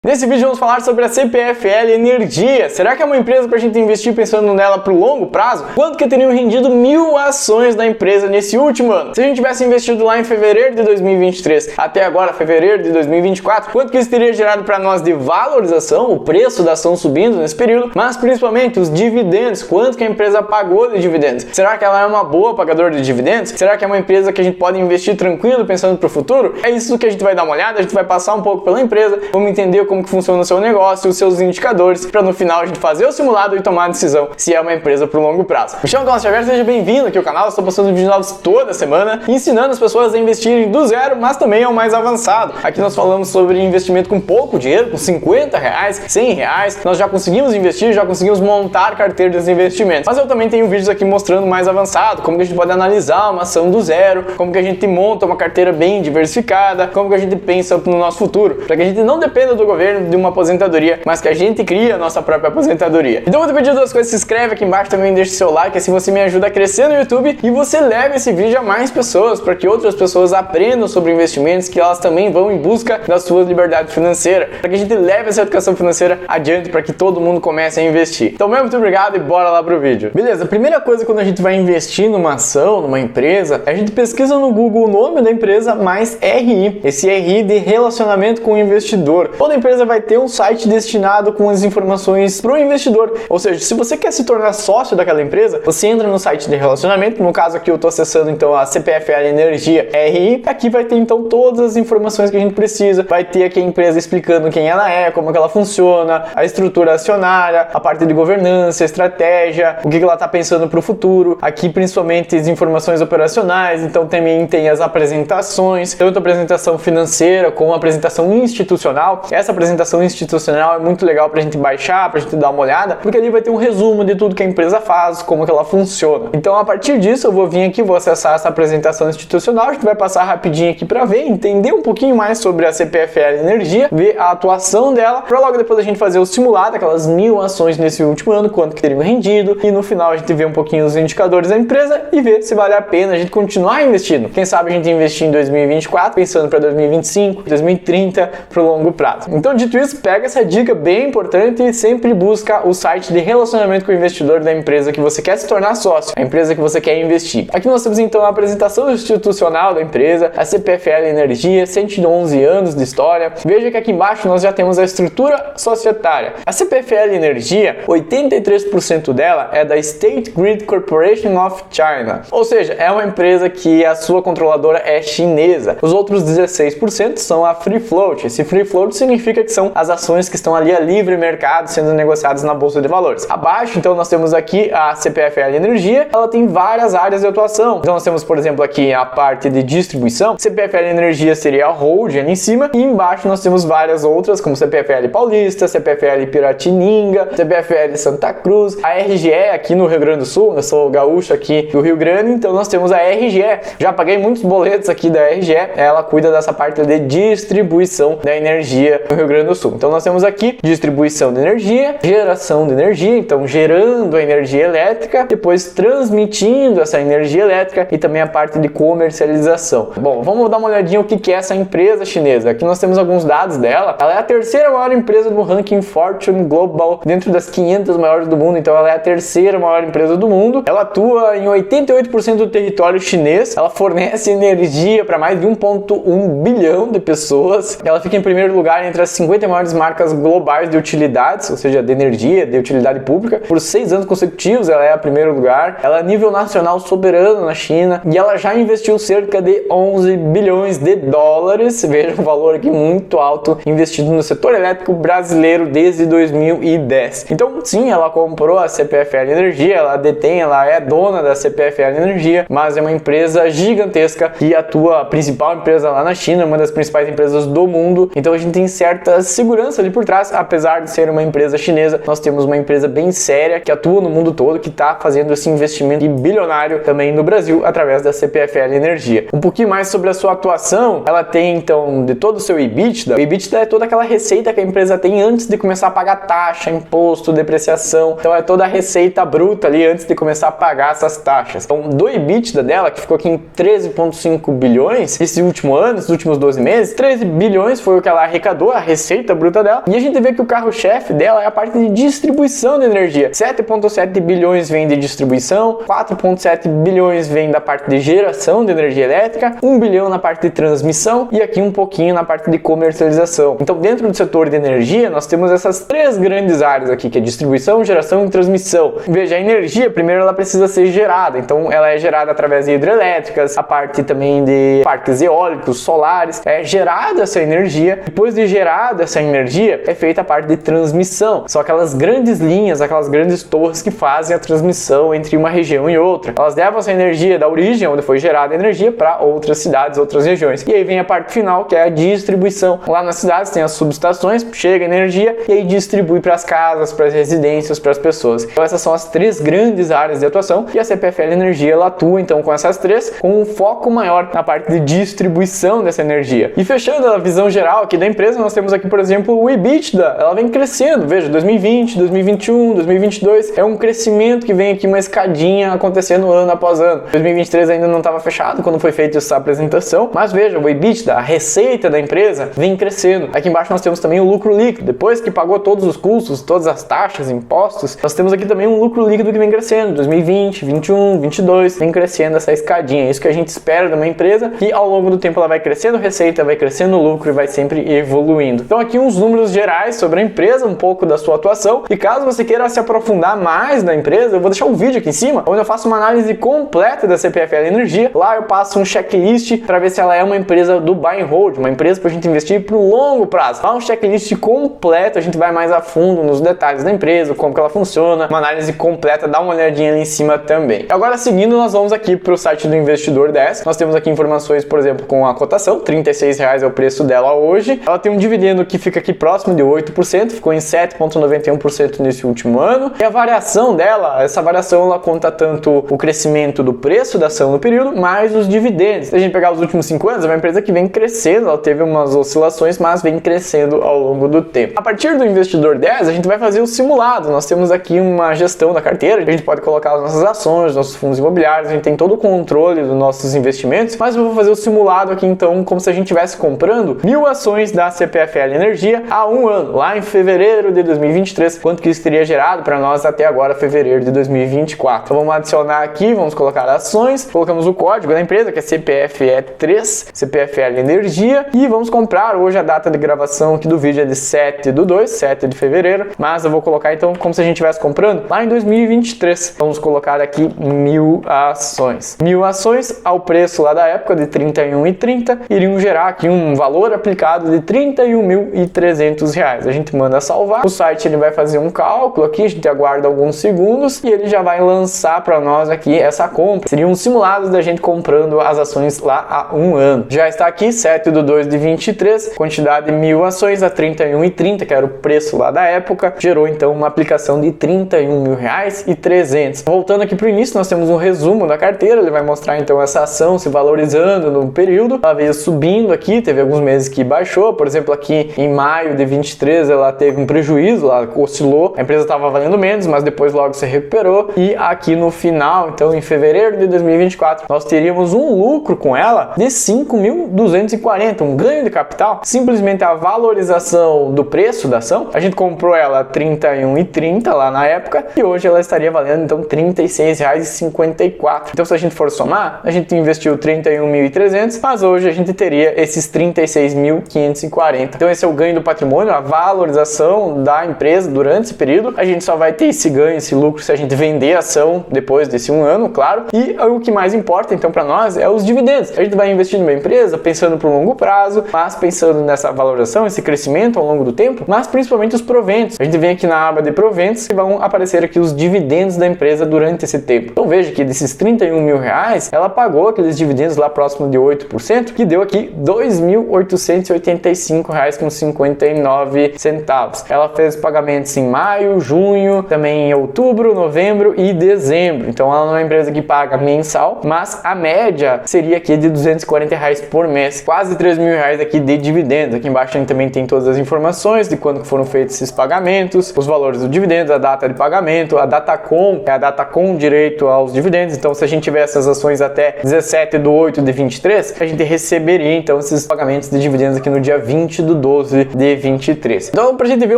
Nesse vídeo vamos falar sobre a CPFL Energia. Será que é uma empresa para a gente investir pensando nela para o longo prazo? Quanto que teriam rendido 1000 ações da empresa nesse último ano? Se a gente tivesse investido lá em fevereiro de 2023 até agora, fevereiro de 2024, quanto que isso teria gerado para nós de valorização, o preço da ação subindo nesse período, mas principalmente os dividendos, quanto que a empresa pagou de dividendos? Será que ela é uma boa pagadora de dividendos? Será que é uma empresa que a gente pode investir tranquilo pensando para o futuro? É isso que a gente vai dar uma olhada, a gente vai passar um pouco pela empresa, vamos entender como que funciona o seu negócio, os seus indicadores, para no final a gente fazer o simulado e tomar a decisão se é uma empresa para o longo prazo. Me chamo Thomas Xavier, seja bem-vindo aqui ao canal. Eu estou postando vídeos novos toda semana, ensinando as pessoas a investirem do zero, mas também ao mais avançado. Aqui nós falamos sobre investimento com pouco dinheiro, com R$50, R$100. Nós já conseguimos investir, já conseguimos montar carteira de investimentos. Mas eu também tenho vídeos aqui mostrando mais avançado, como que a gente pode analisar uma ação do zero, como que a gente monta uma carteira bem diversificada, como que a gente pensa no nosso futuro, para que a gente não dependa do governo, de uma aposentadoria, mas que a gente cria a nossa própria aposentadoria. Então eu vou te pedir duas coisas: se inscreve aqui embaixo, também deixa seu like, assim você me ajuda a crescer no YouTube e você leva esse vídeo a mais pessoas, para que outras pessoas aprendam sobre investimentos, que elas também vão em busca da sua liberdade financeira, para que a gente leve essa educação financeira adiante, para que todo mundo comece a investir. Então, muito obrigado e bora lá pro vídeo. Beleza, a primeira coisa quando a gente vai investir numa ação, numa empresa, a gente pesquisa no Google o nome da empresa mais RI, esse RI de relacionamento com o investidor. Toda empresa vai ter um site destinado com as informações para o investidor, ou seja, se você quer se tornar sócio daquela empresa, você entra no site de relacionamento. No caso aqui eu estou acessando então a CPFL Energia RI, aqui vai ter então todas as informações que a gente precisa, vai ter aqui a empresa explicando quem ela é, como que ela funciona, a estrutura acionária, a parte de governança, estratégia, o que ela está pensando para o futuro, aqui principalmente as informações operacionais, então também tem as apresentações, tanto a apresentação financeira como a apresentação institucional. Essa apresentação institucional é muito legal para a gente baixar, para a gente dar uma olhada, porque ali vai ter um resumo de tudo que a empresa faz, como que ela funciona. Então a partir disso eu vou vir aqui, vou acessar essa apresentação institucional, a gente vai passar rapidinho aqui para ver, entender um pouquinho mais sobre a CPFL Energia, ver a atuação dela, para logo depois a gente fazer o simulado, aquelas 1000 ações nesse último ano, quanto que teriam rendido, e no final a gente vê um pouquinho os indicadores da empresa e ver se vale a pena a gente continuar investindo. Quem sabe a gente investir em 2024, pensando para 2025, 2030, para o longo prazo. Então, dito isso, pega essa dica bem importante e sempre busca o site de relacionamento com o investidor da empresa que você quer se tornar sócio, a empresa que você quer investir. Aqui nós temos então a apresentação institucional da empresa, a CPFL Energia, 111 anos de história. Veja que aqui embaixo nós já temos a estrutura societária. A CPFL Energia, 83% dela é da State Grid Corporation of China, ou seja, é uma empresa que a sua controladora é chinesa. Os outros 16% são a Free Float. Esse Free Float significa que são as ações que estão ali a livre mercado sendo negociadas na bolsa de valores. Abaixo, então, nós temos aqui a CPFL Energia. Ela tem várias áreas de atuação. Então, nós temos, por exemplo, aqui a parte de distribuição. CPFL Energia seria a holding ali em cima, e embaixo nós temos várias outras, como CPFL Paulista, CPFL Piratininga, CPFL Santa Cruz, a RGE aqui no Rio Grande do Sul. Eu sou gaúcho aqui do Rio Grande, então nós temos a RGE. Já paguei muitos boletos aqui da RGE. Ela cuida dessa parte de distribuição da energia no Rio Grande do Sul. Então nós temos aqui distribuição de energia, geração de energia, então gerando a energia elétrica, depois transmitindo essa energia elétrica, e também a parte de comercialização. Bom, vamos dar uma olhadinha o que é essa empresa chinesa. Aqui nós temos alguns dados dela. Ela é a terceira maior empresa do ranking Fortune Global, dentro das 500 maiores do mundo, então ela é a terceira maior empresa do mundo. Ela atua em 88% do território chinês, ela fornece energia para mais de 1,1 bilhão de pessoas. Ela fica em primeiro lugar entre as 50 maiores marcas globais de utilidades, ou seja, de energia, de utilidade pública. Por 6 anos consecutivos ela é a primeiro lugar. Ela é nível nacional soberano na China, e ela já investiu cerca de 11 bilhões de dólares, veja um valor aqui muito alto, investido no setor elétrico brasileiro desde 2010. Então sim, ela comprou a CPFL Energia, ela detém, ela é dona da CPFL Energia, mas é uma empresa gigantesca que atua, a principal empresa lá na China, uma das principais empresas do mundo. Então a gente tem certa segurança ali por trás, apesar de ser uma empresa chinesa, nós temos uma empresa bem séria que atua no mundo todo, que está fazendo esse investimento bilionário também no Brasil através da CPFL Energia. Um pouquinho mais sobre a sua atuação. Ela tem então de todo o seu EBITDA. O EBITDA é toda aquela receita que a empresa tem antes de começar a pagar taxa, imposto, depreciação. Então é toda a receita bruta ali antes de começar a pagar essas taxas. Então do EBITDA dela, que ficou aqui em 13,5 bilhões esse último ano, esses últimos 12 meses, 13 bilhões foi o que ela arrecadou, a receita bruta dela. E a gente vê que o carro-chefe dela é a parte de distribuição de energia. 7,7 bilhões vem de distribuição, 4,7 bilhões vem da parte de geração de energia elétrica, 1 bilhão na parte de transmissão e aqui um pouquinho na parte de comercialização. Então, dentro do setor de energia, nós temos essas três grandes áreas aqui, que é distribuição, geração e transmissão. Veja, a energia, primeiro ela precisa ser gerada, então ela é gerada através de hidrelétricas, a parte também de parques eólicos, solares, é gerada essa energia. Depois de gerada essa energia, é feita a parte de transmissão. São aquelas grandes linhas, aquelas grandes torres que fazem a transmissão entre uma região e outra. Elas levam essa energia da origem, onde foi gerada a energia, para outras cidades, outras regiões. E aí vem a parte final, que é a distribuição. Lá nas cidades tem as subestações, chega a energia e aí distribui para as casas, para as residências, para as pessoas. Então essas são as três grandes áreas de atuação e a CPFL Energia ela atua então com essas três, com um foco maior na parte de distribuição dessa energia. E fechando a visão geral aqui da empresa, nós temos aqui, por exemplo, o EBITDA. Ela vem crescendo, veja, 2020, 2021, 2022, é um crescimento que vem aqui uma escadinha acontecendo ano após ano. 2023 ainda não estava fechado quando foi feita essa apresentação, mas veja, o EBITDA, a receita da empresa, vem crescendo. Aqui embaixo nós temos também o lucro líquido. Depois que pagou todos os custos, todas as taxas, impostos, nós temos aqui também um lucro líquido que vem crescendo. 2020, 21, 22, vem crescendo essa escadinha. É isso que a gente espera de uma empresa, que ao longo do tempo ela vai crescendo receita, vai crescendo lucro e vai sempre evoluindo. Então aqui uns números gerais sobre a empresa, um pouco da sua atuação. E caso você queira se aprofundar mais na empresa, eu vou deixar um vídeo aqui em cima, onde eu faço uma análise completa da CPFL Energia. Lá eu passo um checklist para ver se ela é uma empresa do buy and hold, uma empresa para a gente investir para o longo prazo. Lá um checklist completo, a gente vai mais a fundo nos detalhes da empresa, como que ela funciona, uma análise completa, dá uma olhadinha ali em cima também. Agora seguindo, nós vamos aqui para o site do Investidor 10. Nós temos aqui informações, por exemplo, com a cotação, R$ 36,00 é o preço dela hoje. Ela tem um dividendo que fica aqui próximo de 8%, ficou em 7,91% nesse último ano. E a variação dela, essa variação ela conta tanto o crescimento do preço da ação no período, mais os dividendos. Se a gente pegar os últimos 5 anos, é uma empresa que vem crescendo, ela teve umas oscilações, mas vem crescendo ao longo do tempo. A partir do Investidor 10, a gente vai fazer o simulado. Nós temos aqui uma gestão da carteira, a gente pode colocar as nossas ações, nossos fundos imobiliários, a gente tem todo o controle dos nossos investimentos, mas eu vou fazer o simulado aqui então, como se a gente estivesse comprando 1.000 ações da CPFL Energia há um ano, lá em fevereiro de 2023, quanto que isso teria gerado para nós até agora, fevereiro de 2024. Então vamos adicionar aqui, vamos colocar ações, colocamos o código da empresa, que é CPFE3, CPFL Energia, e vamos comprar. Hoje a data de gravação aqui do vídeo é de 7 de fevereiro, mas eu vou colocar então como se a gente estivesse comprando lá em 2023. Vamos colocar aqui 1.000 ações. 1.000 ações ao preço lá da época de R$ 31,30 iriam gerar aqui um valor aplicado de R$ 31.300. A gente manda salvar, o site ele vai fazer um cálculo aqui, a gente aguarda alguns segundos e ele já vai lançar para nós aqui essa compra. Seriam simulados da gente comprando as ações lá há um ano. Já está aqui 7/2/23, quantidade de 1.000 ações a R$ 31,30, que era o preço lá da época, gerou então uma aplicação de R$ 31.300. Voltando aqui para o início, nós temos um resumo da carteira, ele vai mostrar então essa ação se valorizando no período, ela veio subindo aqui, teve alguns meses que baixou, por exemplo aqui em maio de 23 ela teve um prejuízo, ela oscilou, a empresa estava valendo menos, mas depois logo se recuperou, e aqui no final, então em fevereiro de 2024, nós teríamos um lucro com ela de 5.240, um ganho de capital, simplesmente a valorização do preço da ação. A gente comprou ela a R$ 31,30 lá na época e hoje ela estaria valendo então R$ 36,54. Então se a gente for somar, a gente investiu R$ 31.300, mas hoje a gente teria esses R$ 36.540. Então esse é o ganho do patrimônio, a valorização da empresa durante esse período. A gente só vai ter esse ganho, esse lucro se a gente vender a ação depois desse um ano, claro. E o que mais importa então para nós é os dividendos. A gente vai investir numa empresa pensando para o longo prazo, mas pensando nessa valorização, esse crescimento ao longo do tempo, mas principalmente os proventos. A gente vem aqui na aba de proventos e vão aparecer aqui os dividendos da empresa durante esse tempo. Então veja que desses R$ 31.000, ela pagou aqueles dividendos lá próximo de 8%, que deu aqui R$ 2.885,59. Ela fez pagamentos em maio, junho, também em outubro, novembro e dezembro. Então ela não é uma empresa que paga mensal, mas a média seria aqui de R$ 240 por mês, quase R$ 3.000 aqui de dividendos. Aqui embaixo a gente também tem todas as informações de quando foram feitos esses pagamentos, os valores do dividendo, a data de pagamento, a data com, é a data com direito aos dividendos. Então se a gente tiver essas ações até 17/8/23, a gente receberia então esses pagamentos de dividendos aqui no dia 20/2 12 de 23. Então, pra gente ver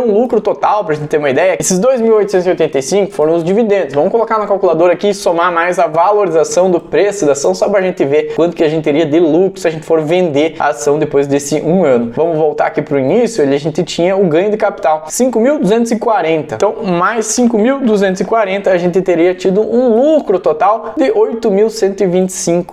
um lucro total, pra gente ter uma ideia, esses 2.885 foram os dividendos. Vamos colocar na calculadora aqui e somar mais a valorização do preço da ação, só pra gente ver quanto que a gente teria de lucro se a gente for vender a ação depois desse um ano. Vamos voltar aqui pro início, a gente tinha o ganho de capital, 5.240. Então, mais 5.240, a gente teria tido um lucro total de R$ 8.125.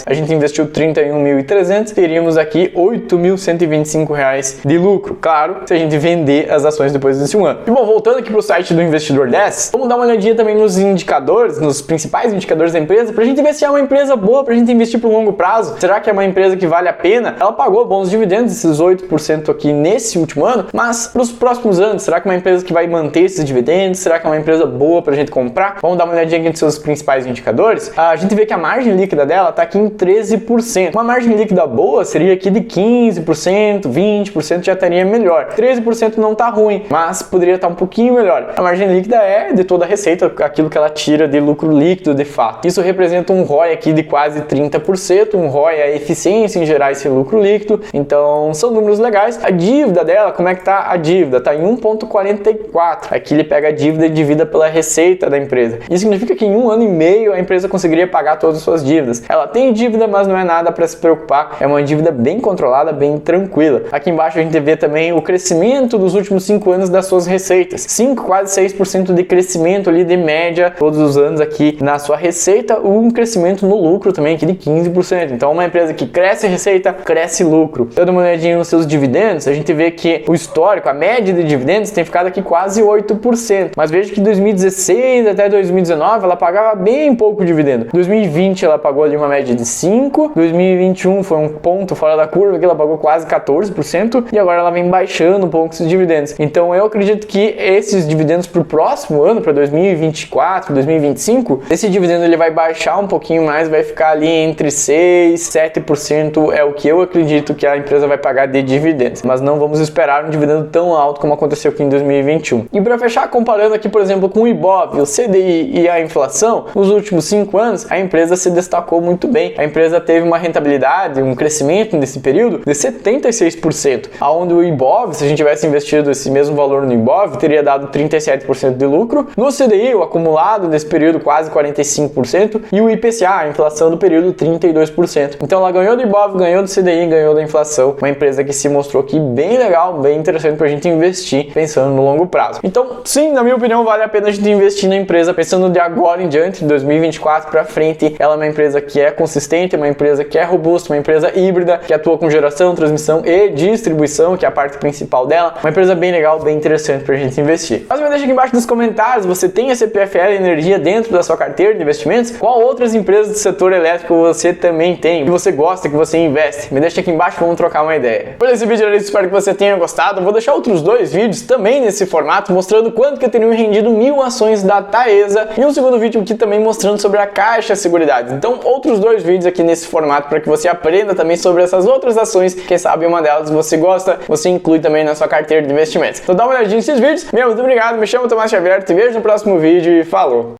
A gente investiu 31.300, teríamos aqui R$ 8.125 de lucro. Claro, se a gente vender as ações depois desse um ano. E bom, voltando aqui pro site do Investidor 10, vamos dar uma olhadinha também nos indicadores, nos principais indicadores da empresa, pra gente ver se é uma empresa boa pra gente investir pro longo prazo. Será que é uma empresa que vale a pena? Ela pagou bons dividendos, esses 8% aqui nesse último ano, mas pros próximos anos, será que é uma empresa que vai manter esses dividendos? Será que é uma empresa boa pra gente comprar? Vamos dar uma olhadinha aqui nos seus principais indicadores. A gente vê que a margem líquida dela tá aqui em 13%. Uma margem líquida boa seria aqui de 15%, 20% já estaria melhor. 13% não tá ruim, mas poderia estar um pouquinho melhor. A margem líquida é de toda a receita, aquilo que ela tira de lucro líquido de fato. Isso representa um ROI aqui de quase 30%. Um ROI é a eficiência em gerar esse lucro líquido. Então, são números legais. A dívida dela, como é que tá a dívida? Tá em 1,44. Aqui ele pega a dívida e divida pela receita da empresa. Isso significa que em um ano e meio a empresa conseguiria pagar todas as suas dívidas. Ela tem dívida, mas não é nada para se preocupar. É uma dívida bem controlada, bem tranquila. Aqui embaixo a gente vê também o crescimento dos últimos 5 anos das suas receitas. 5, quase 6% de crescimento ali de média todos os anos aqui na sua receita. Um crescimento no lucro também aqui de 15%. Então, uma empresa que cresce receita, cresce lucro. Dando uma olhadinha nos seus dividendos, a gente vê que o histórico, a média de dividendos tem ficado aqui quase 8%. Mas veja que 2016 até 2019 ela pagava bem pouco dividendo. 2020 ela pagou ali uma média de 5%, 2021 foi um ponto fora da curva que ela pagou quase 14% e agora ela vem baixando um pouco esses dividendos. Então eu acredito que esses dividendos para o próximo ano, para 2024, 2025, esse dividendo ele vai baixar um pouquinho mais, vai ficar ali entre 6% e 7% é o que eu acredito que a empresa vai pagar de dividendos. Mas não vamos esperar um dividendo tão alto como aconteceu aqui em 2021. E para fechar, comparando aqui, por exemplo, com o IBOV, o CDI e a inflação, nos últimos 5 anos, a empresa se destacou muito bem. A empresa teve uma rentabilidade, um crescimento nesse período de 76%, aonde o IBOV, se a gente tivesse investido esse mesmo valor no IBOV, teria dado 37% de lucro. No CDI, o acumulado nesse período quase 45% e o IPCA, a inflação do período, 32%. Então ela ganhou do IBOV, ganhou do CDI, ganhou da inflação. Uma empresa que se mostrou aqui bem legal, bem interessante pra gente investir pensando no longo prazo. Então, sim, na minha opinião, vale a pena a gente investir na empresa pensando de agora em diante, de 2024 para frente. Ela é uma empresa que é consistente, uma empresa que é robusta, uma empresa híbrida, que atua com geração, transmissão e distribuição, que é a parte principal dela. Uma empresa bem legal, bem interessante pra gente investir. Mas me deixa aqui embaixo nos comentários, você tem a CPFL Energia dentro da sua carteira de investimentos? Qual outras empresas do setor elétrico você também tem, que você gosta, que você investe? Me deixa aqui embaixo, vamos trocar uma ideia. Por esse vídeo era isso, espero que você tenha gostado. Eu vou deixar outros 2 vídeos também nesse formato, mostrando quanto que eu teria rendido 1.000 ações da Taesa e um segundo vídeo aqui também mostrando sobre a Caixa Seguridade. Então, outros 2 vídeos aqui nesse formato para que você aprenda também sobre essas outras ações. Quem sabe uma delas você gosta, você inclui também na sua carteira de investimentos. Então dá uma olhadinha nesses vídeos. Muito obrigado, me chamo Tomás Xavier, te vejo no próximo vídeo e falou!